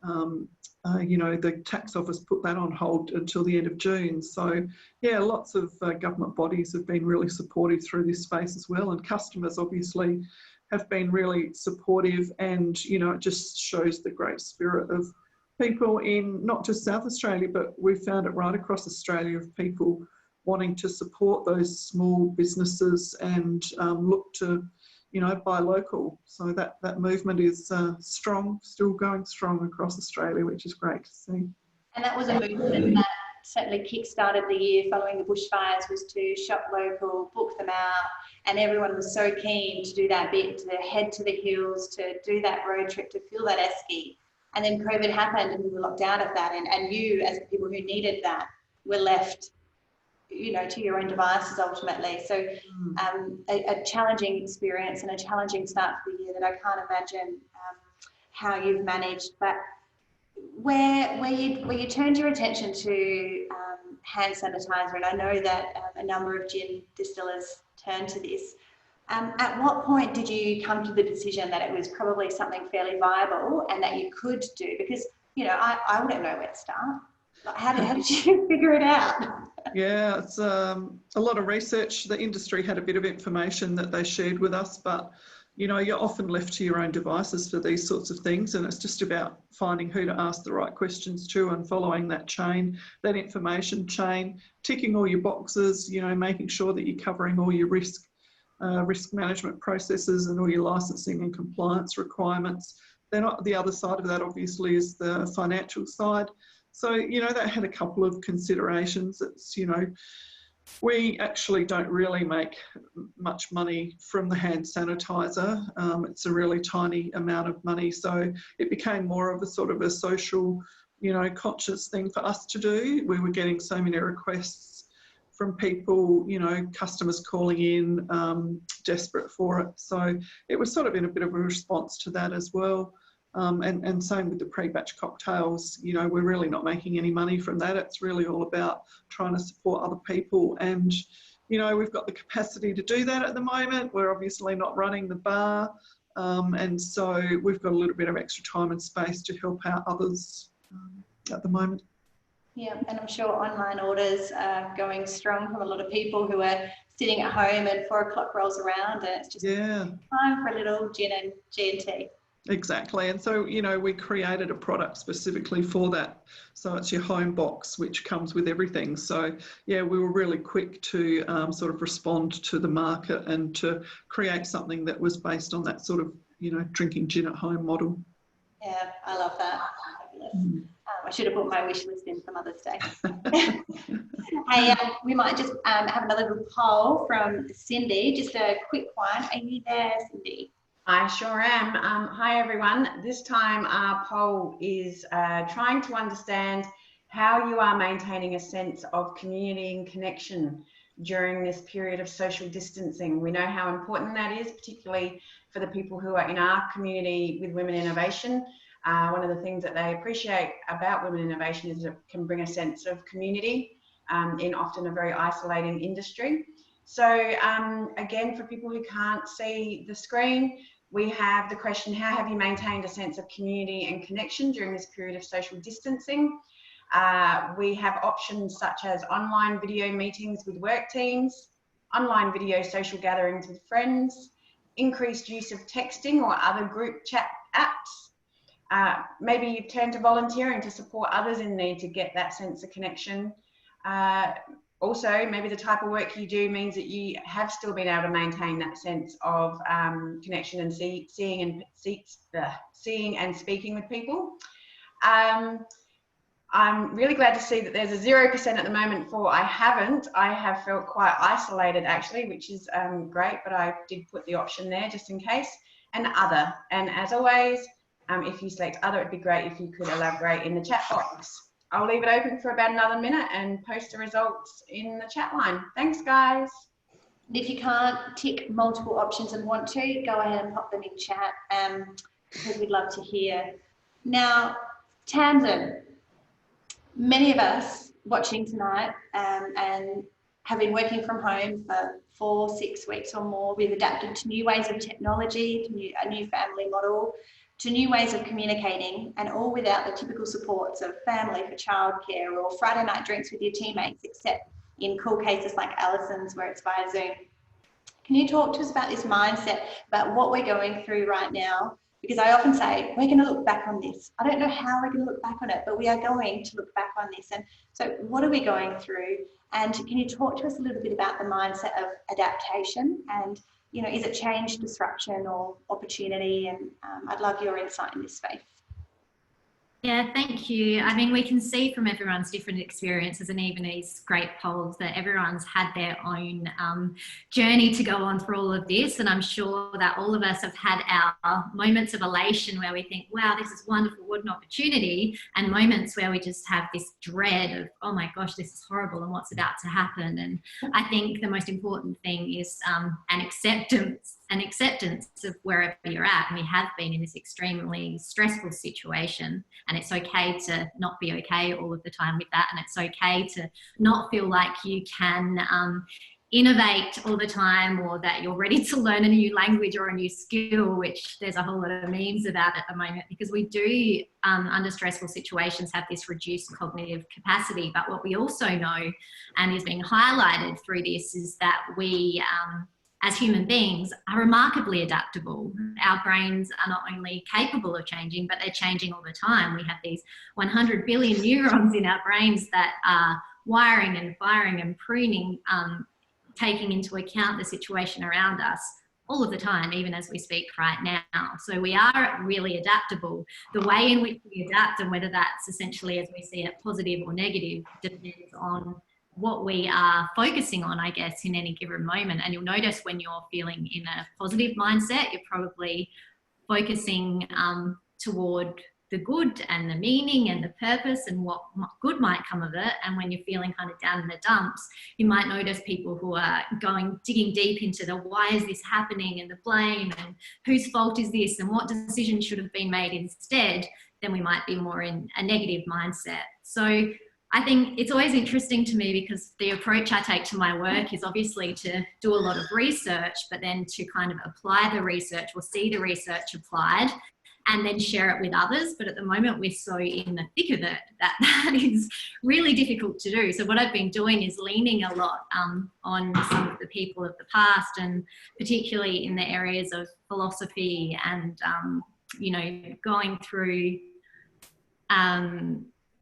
the tax office put that on hold until the end of June. So lots of government bodies have been really supportive through this space as well, and customers obviously have been really supportive, and it just shows the great spirit of people in not just South Australia, but we've found it right across Australia, of people wanting to support those small businesses and look to buy local. So that movement is strong, still going strong across Australia, which is great to see. And that was a movement that certainly kick-started the year following the bushfires, was to shop local, book them out, and everyone was so keen to do that bit, to head to the hills, to do that road trip, to fill that esky. And then COVID happened and we were locked out of that, and you, as the people who needed that, were left to your own devices ultimately. So a challenging experience and a challenging start to the year that I can't imagine how you've managed. But where you turned your attention to hand sanitizer, and I know that a number of gin distillers turned to this, at what point did you come to the decision that it was probably something fairly viable and that you could do? Because I wouldn't know where to start. How did you figure it out? Yeah, it's a lot of research. The industry had a bit of information that they shared with us, but you're often left to your own devices for these sorts of things, and it's just about finding who to ask the right questions to and following that chain, that information chain, ticking all your boxes, making sure that you're covering all your risk management processes and all your licensing and compliance requirements. Then the other side of that obviously is the financial side. So, that had a couple of considerations. It's, we actually don't really make much money from the hand sanitizer. It's a really tiny amount of money. So it became more of a sort of a social, conscious thing for us to do. We were getting so many requests from people, customers calling in, desperate for it. So it was sort of in a bit of a response to that as well. And same with the pre-batch cocktails, we're really not making any money from that. It's really all about trying to support other people. And, we've got the capacity to do that at the moment. We're obviously not running the bar. And so we've got a little bit of extra time and space to help out others at the moment. Yeah, and I'm sure online orders are going strong from a lot of people who are sitting at home and 4 o'clock rolls around and it's just time for a little gin and G&T. Exactly. And so, we created a product specifically for that. So it's your home box, which comes with everything. So, we were really quick to sort of respond to the market and to create something that was based on that sort of, drinking gin at home model. Yeah, I love that. Fabulous. I should have put my wish list in for Mother's Day. Hey, we might just have another little poll from Cindy. Just a quick one. Are you there, Cindy? I sure am. Hi everyone. This time our poll is trying to understand how you are maintaining a sense of community and connection during this period of social distancing. We know how important that is, particularly for the people who are in our community with Women Innovation. One of the things that they appreciate about Women Innovation is it can bring a sense of community in often a very isolating industry. So again, for people who can't see the screen, we have the question, how have you maintained a sense of community and connection during this period of social distancing? We have options such as online video meetings with work teams, online video social gatherings with friends, increased use of texting or other group chat apps. Maybe you've turned to volunteering to support others in need to get that sense of connection. also maybe the type of work you do means that you have still been able to maintain that sense of connection and seeing and speaking with people. I'm really glad to see that there's a 0% at the moment for I haven't. I have felt quite isolated actually, which is great, but I did put the option there just in case. And other. And as always, if you select other, it'd be great if you could elaborate in the chat box. I'll leave it open for about another minute and post the results in the chat line. Thanks, guys. If you can't tick multiple options and want to, go ahead and pop them in chat because we'd love to hear. Now, Tamsin, many of us watching tonight and have been working from home for 4-6 weeks or more. We've adapted to new ways of technology, to a new family model, to new ways of communicating, and all without the typical supports of family for childcare or Friday night drinks with your teammates, except in cool cases like Alison's where it's via Zoom. Can you talk to us about this mindset, about what we're going through right now? Because I often say, we're going to look back on this. I don't know how we're going to look back on it, but we are going to look back on this. And so what are we going through? And can you talk to us a little bit about the mindset of adaptation and, you know, is it change, disruption or opportunity? And I'd love your insight in this space. Yeah, thank you. I mean, we can see from everyone's different experiences and even these great polls that everyone's had their own journey to go on through all of this. And I'm sure that all of us have had our moments of elation where we think, wow, this is wonderful, what an opportunity, and moments where we just have this dread of, oh my gosh, this is horrible and what's about to happen. And I think the most important thing is an acceptance of wherever you're at. And we have been in this extremely stressful situation, and it's okay to not be okay all of the time with that, and it's okay to not feel like you can innovate all the time, or that you're ready to learn a new language or a new skill, which there's a whole lot of memes about at the moment, because we do under stressful situations have this reduced cognitive capacity. But what we also know, and is being highlighted through this, is that we as human beings are remarkably adaptable. Our brains are not only capable of changing, but they're changing all the time. We have these 100 billion neurons in our brains that are wiring and firing and pruning, taking into account the situation around us all of the time, even as we speak right now. So we are really adaptable. The way in which we adapt, and whether that's essentially, as we see it, positive or negative, depends on what we are focusing on, I guess, in any given moment. And you'll notice when you're feeling in a positive mindset, you're probably focusing toward the good and the meaning and the purpose and what good might come of it. And when you're feeling kind of down in the dumps, you might notice people who are digging deep into the why is this happening and the blame and whose fault is this and what decision should have been made instead. Then we might be more in a negative mindset. So I think it's always interesting to me, because the approach I take to my work is obviously to do a lot of research, but then to kind of apply the research or see the research applied and then share it with others. But at the moment we're so in the thick of it that is really difficult to do. So what I've been doing is leaning a lot on some of the people of the past, and particularly in the areas of philosophy and, you know, going through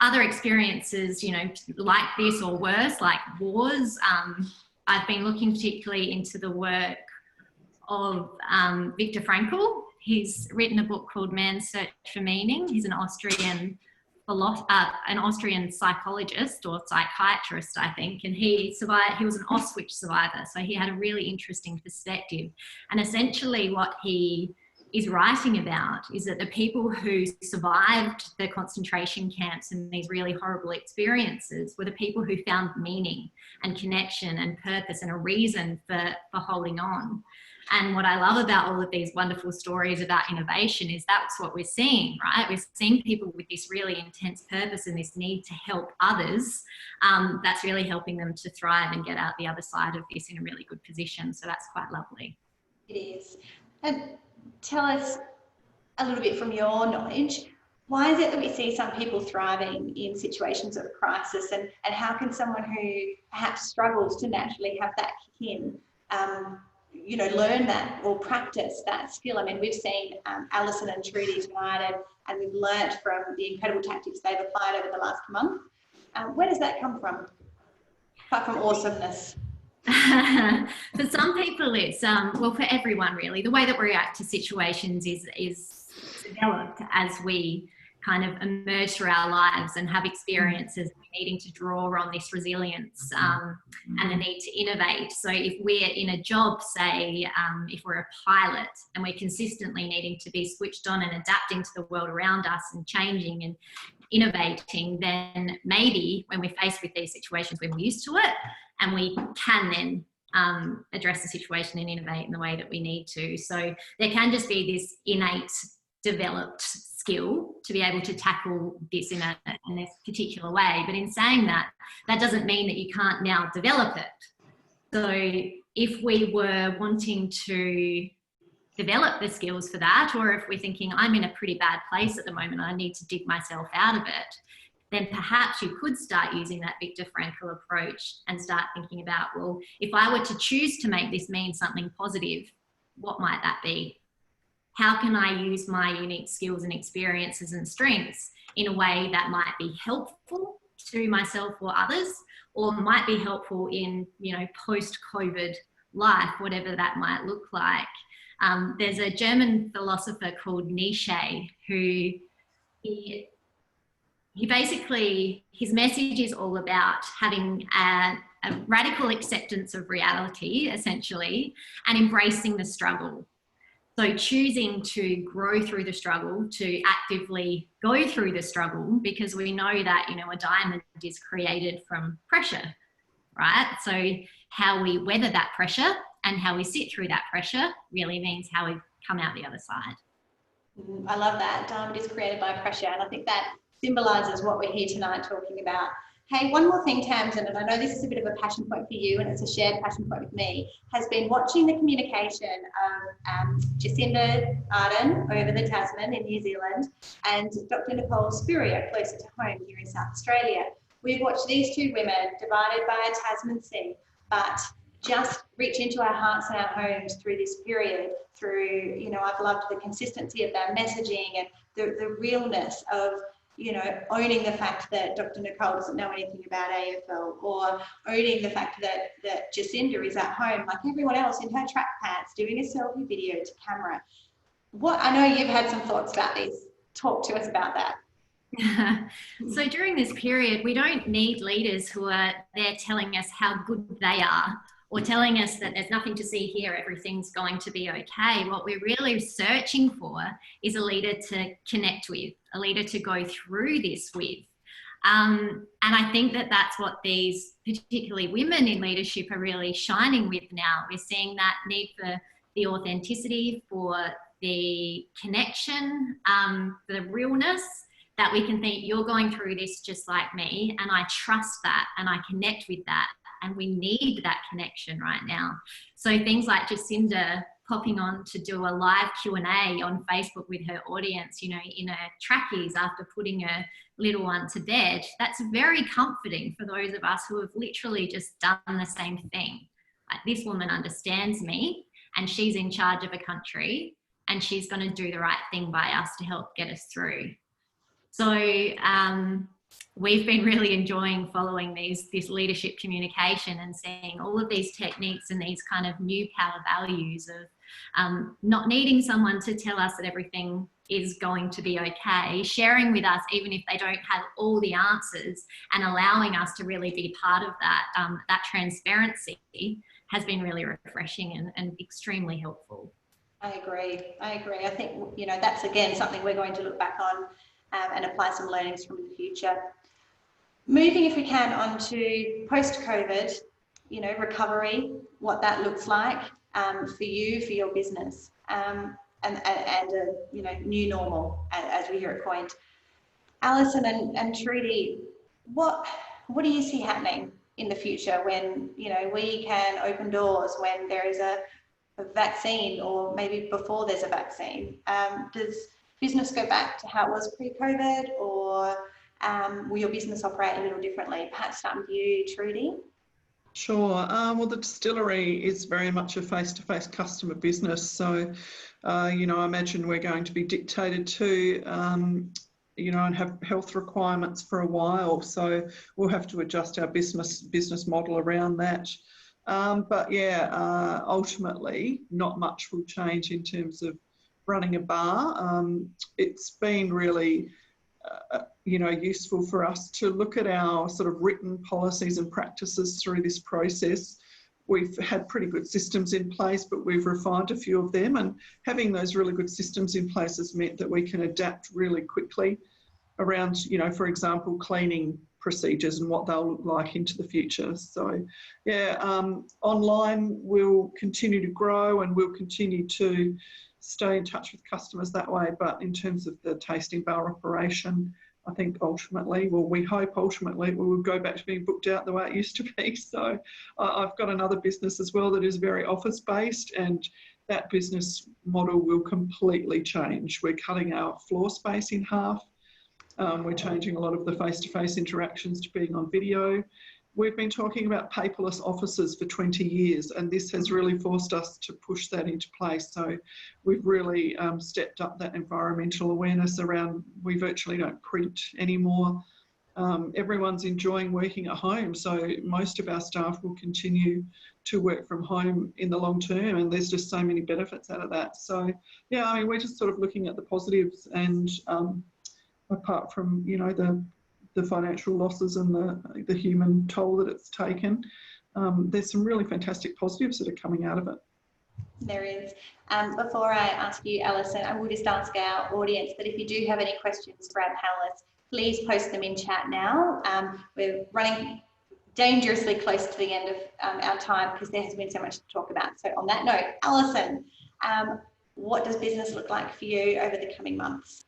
other experiences, you know, like this or worse, like wars. I've been looking particularly into the work of Viktor Frankl. He's written a book called Man's Search for Meaning. He's an Austrian psychologist or psychiatrist, I think, and he was an Auschwitz survivor, so he had a really interesting perspective. And essentially what he is writing about is that the people who survived the concentration camps and these really horrible experiences were the people who found meaning and connection and purpose and a reason for holding on. And what I love about all of these wonderful stories about innovation is that's what we're seeing, right? We're seeing people with this really intense purpose and this need to help others. That's really helping them to thrive and get out the other side of this in a really good position. So that's quite lovely. It is. And tell us a little bit from your knowledge, why is it that we see some people thriving in situations of crisis, and how can someone who perhaps struggles to naturally have that kick in, you know, learn that or practice that skill? I mean, we've seen Alison and Trudy tonight, and we've learnt from the incredible tactics they've applied over the last month. Where does that come from? Apart from awesomeness. For some people, it's well, for everyone really. The way that we react to situations is developed as we kind of emerge through our lives and have experiences needing to draw on this resilience and the need to innovate. So if we're in a job, say, if we're a pilot and we're consistently needing to be switched on and adapting to the world around us and changing and innovating, then maybe when we're faced with these situations, we're used to it and we can then address the situation and innovate in the way that we need to. So there can just be this innate developed skill to be able to tackle this in this particular way. But in saying that, that doesn't mean that you can't now develop it. So if we were wanting to develop the skills for that, or if we're thinking I'm in a pretty bad place at the moment, I need to dig myself out of it, then perhaps you could start using that Viktor Frankl approach and start thinking about, well, if I were to choose to make this mean something positive, what might that be? How can I use my unique skills and experiences and strengths in a way that might be helpful to myself or others, or might be helpful in, you know, post-COVID life, whatever that might look like. There's a German philosopher called Nietzsche who he basically, his message is all about having a radical acceptance of reality, essentially, and embracing the struggle. So choosing to grow through the struggle, to actively go through the struggle, because we know that, you know, a diamond is created from pressure, right? So how we weather that pressure and how we sit through that pressure really means how we come out the other side. I love that. Diamond is created by pressure, and I think that symbolises what we're here tonight talking about. Hey, one more thing, Tamsin, and I know this is a bit of a passion point for you and it's a shared passion point with me, has been watching the communication of Jacinda Ardern over the Tasman in New Zealand and Dr. Nicole Spurrier closer to home here in South Australia. We've watched these two women divided by a Tasman sea, but just reach into our hearts and our homes through this period, through, you know, I've loved the consistency of their messaging and the realness of, you know, owning the fact that Dr. Nicole doesn't know anything about AFL, or owning the fact that Jacinda is at home like everyone else in her track pants doing a selfie video to camera. I know you've had some thoughts about this. Talk to us about that. So during this period, we don't need leaders who are there telling us how good they are, or telling us that there's nothing to see here, everything's going to be okay. What we're really searching for is a leader to connect with, a leader to go through this with. And I think that that's what these, particularly women in leadership, are really shining with now. We're seeing that need for the authenticity, for the connection, for the realness, that we can think, you're going through this just like me, and I trust that and I connect with that. And we need that connection right now. So things like Jacinda popping on to do a live Q&A on Facebook with her audience, you know, in her trackies after putting her little one to bed, that's very comforting for those of us who have literally just done the same thing. Like, this woman understands me and she's in charge of a country and she's going to do the right thing by us to help get us through. So we've been really enjoying following this leadership communication and seeing all of these techniques and these kind of new power values of not needing someone to tell us that everything is going to be okay, sharing with us even if they don't have all the answers, and allowing us to really be part of that. That transparency has been really refreshing and extremely helpful. I agree. I think, you know, that's again something we're going to look back on and apply some learnings from the future. Moving, if we can, on to post-COVID, you know, recovery, what that looks like for you, for your business, and a, you know, new normal, as we hear it coined. Alison and Trudy, what do you see happening in the future when, you know, we can open doors, when there is a vaccine, or maybe before there's a vaccine? Does business go back to how it was pre-COVID, or will your business operate a little differently? Perhaps starting with you, Trudy. Sure. Well, the distillery is very much a face-to-face customer business. So, you know, I imagine we're going to be dictated to you know, and have health requirements for a while. So we'll have to adjust our business model around that. But yeah, ultimately, not much will change in terms of running a bar. It's been really, you know, useful for us to look at our sort of written policies and practices through this process. We've had pretty good systems in place, but we've refined a few of them, and having those really good systems in place has meant that we can adapt really quickly around, you know, for example, cleaning procedures and what they'll look like into the future. So yeah, online will continue to grow, and we'll continue to stay in touch with customers that way. But in terms of the tasting bar operation, I think ultimately, well, we hope ultimately we will go back to being booked out the way it used to be. So I've got another business as well that is very office based, and that business model will completely change. We're cutting our floor space in half. We're changing a lot of the face-to-face interactions to being on video. We've been talking about paperless offices for 20 years, and this has really forced us to push that into place. So we've really stepped up that environmental awareness around, we virtually don't print anymore. Everyone's enjoying working at home, so most of our staff will continue to work from home in the long term, and there's just so many benefits out of that. So yeah, I mean, we're just sort of looking at the positives, and apart from, you know, the financial losses and the human toll that it's taken, there's some really fantastic positives that are coming out of it. There is. Before I ask you, Alison, I will just ask our audience that if you do have any questions for our panellists, please post them in chat now. We're running dangerously close to the end of our time because there has been so much to talk about. So on that note, Alison, what does business look like for you over the coming months?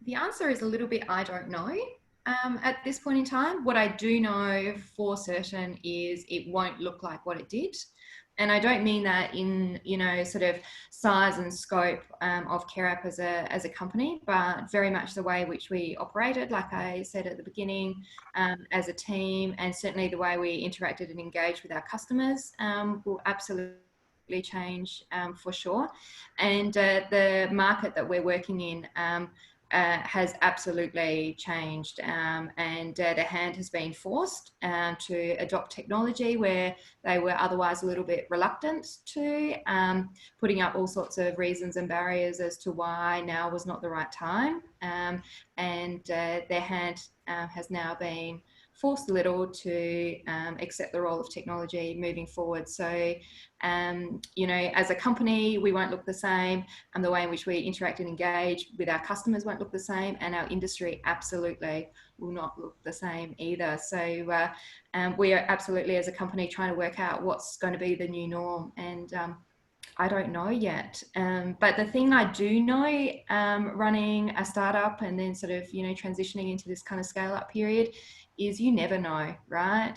The answer is a little bit, I don't know. At this point in time, what I do know for certain is it won't look like what it did. And I don't mean that in, you know, sort of size and scope of CareApp as a company, but very much the way which we operated, like I said at the beginning, as a team, and certainly the way we interacted and engaged with our customers will absolutely change for sure. And the market that we're working in has absolutely changed, and the hand has been forced to adopt technology where they were otherwise a little bit reluctant to, putting up all sorts of reasons and barriers as to why now was not the right time, and their hand has now been forced a little to accept the role of technology moving forward. So, you know, as a company, we won't look the same, and the way in which we interact and engage with our customers won't look the same, and our industry absolutely will not look the same either. So we are absolutely, as a company, trying to work out what's going to be the new norm, and I don't know yet. But the thing I do know, running a startup and then sort of, you know, transitioning into this kind of scale up period, is you never know, right?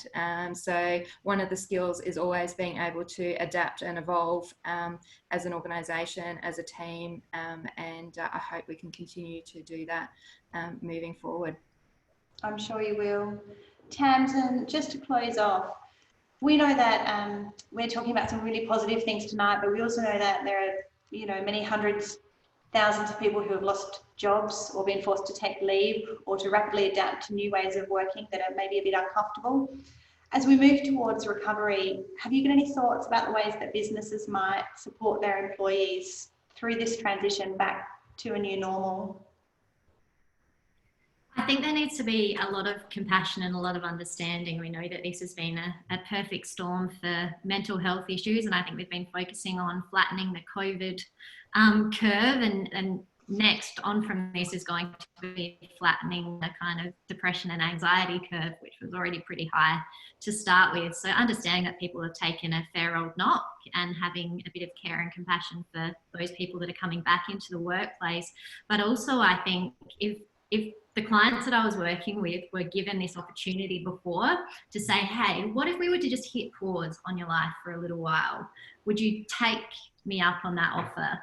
So one of the skills is always being able to adapt and evolve as an organisation, as a team, and I hope we can continue to do that moving forward. I'm sure you will. Tamsin, just to close off, we know that we're talking about some really positive things tonight, but we also know that there are, you know, many hundreds, thousands of people who have lost jobs or been forced to take leave or to rapidly adapt to new ways of working that are maybe a bit uncomfortable. As we move towards recovery, have you got any thoughts about the ways that businesses might support their employees through this transition back to a new normal? I think there needs to be a lot of compassion and a lot of understanding. We know that this has been a perfect storm for mental health issues, and I think we've been focusing on flattening the COVID curve, and next on from this is going to be flattening the kind of depression and anxiety curve, which was already pretty high to start with. So understanding that people have taken a fair old knock and having a bit of care and compassion for those people that are coming back into the workplace. But also I think if the clients that I was working with were given this opportunity before to say, hey, what if we were to just hit pause on your life for a little while? Would you take me up on that offer?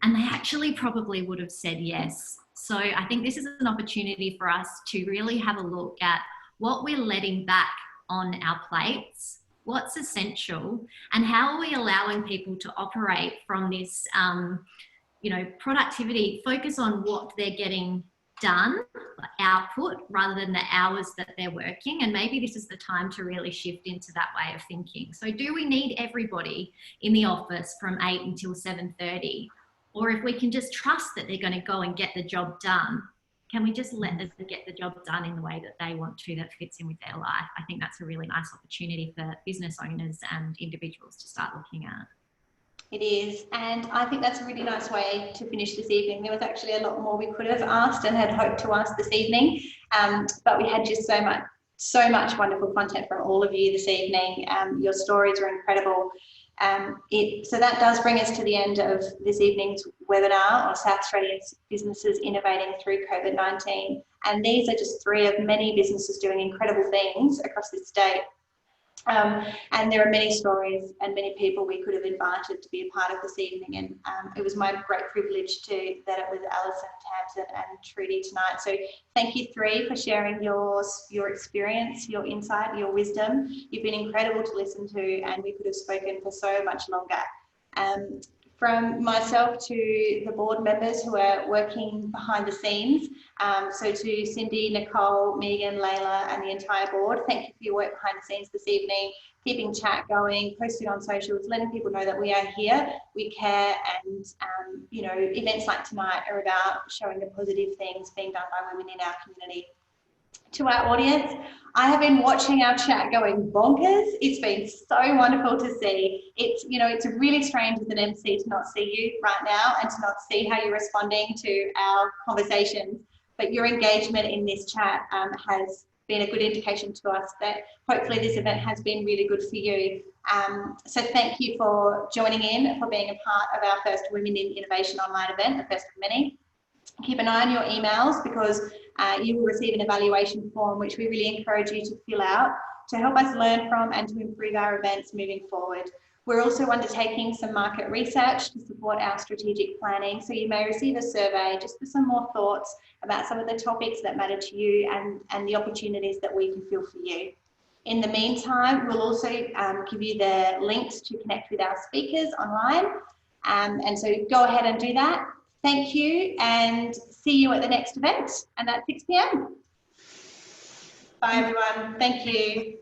And they actually probably would have said yes. So I think this is an opportunity for us to really have a look at what we're letting back on our plates, what's essential, and how are we allowing people to operate from this you know, productivity, focus on what they're getting done, output, rather than the hours that they're working. And maybe this is the time to really shift into that way of thinking. So do we need everybody in the office from 8 until 7:30? Or if we can just trust that they're going to go and get the job done, can we just let them get the job done in the way that they want to, that fits in with their life? I think that's a really nice opportunity for business owners and individuals to start looking at. It is, and I think that's a really nice way to finish this evening. There was actually a lot more we could have asked and had hoped to ask this evening, but we had just so much wonderful content from all of you this evening. Your stories are incredible. So that does bring us to the end of this evening's webinar on South Australian businesses innovating through COVID-19. And these are just 3 of many businesses doing incredible things across this state. And there are many stories and many people we could have invited to be a part of this evening. And it was my great privilege that it was Alison, Tamsin and Trudy tonight. So thank you 3 for sharing your experience, your insight, your wisdom. You've been incredible to listen to, and we could have spoken for so much longer. From myself to the board members who are working behind the scenes, so to Cindy, Nicole, Megan, Layla and the entire board, thank you for your work behind the scenes this evening, keeping chat going, posting on socials, letting people know that we are here, we care, and you know, events like tonight are about showing the positive things being done by women in our community. To our audience, I have been watching our chat going bonkers. It's been so wonderful to see. It's, you know, it's really strange as an MC to not see you right now and to not see how you're responding to our conversations. But your engagement in this chat has been a good indication to us that hopefully this event has been really good for you. So thank you for joining in, for being a part of our first Women in Innovation online event, the first of many. Keep an eye on your emails, because you will receive an evaluation form which we really encourage you to fill out to help us learn from and to improve our events moving forward. We're also undertaking some market research to support our strategic planning, so you may receive a survey just for some more thoughts about some of the topics that matter to you and the opportunities that we can fill for you. In the meantime, we'll also give you the links to connect with our speakers online, and so go ahead and do that. Thank you, and see you at the next event, and at 6 p.m. Bye everyone. Thank you.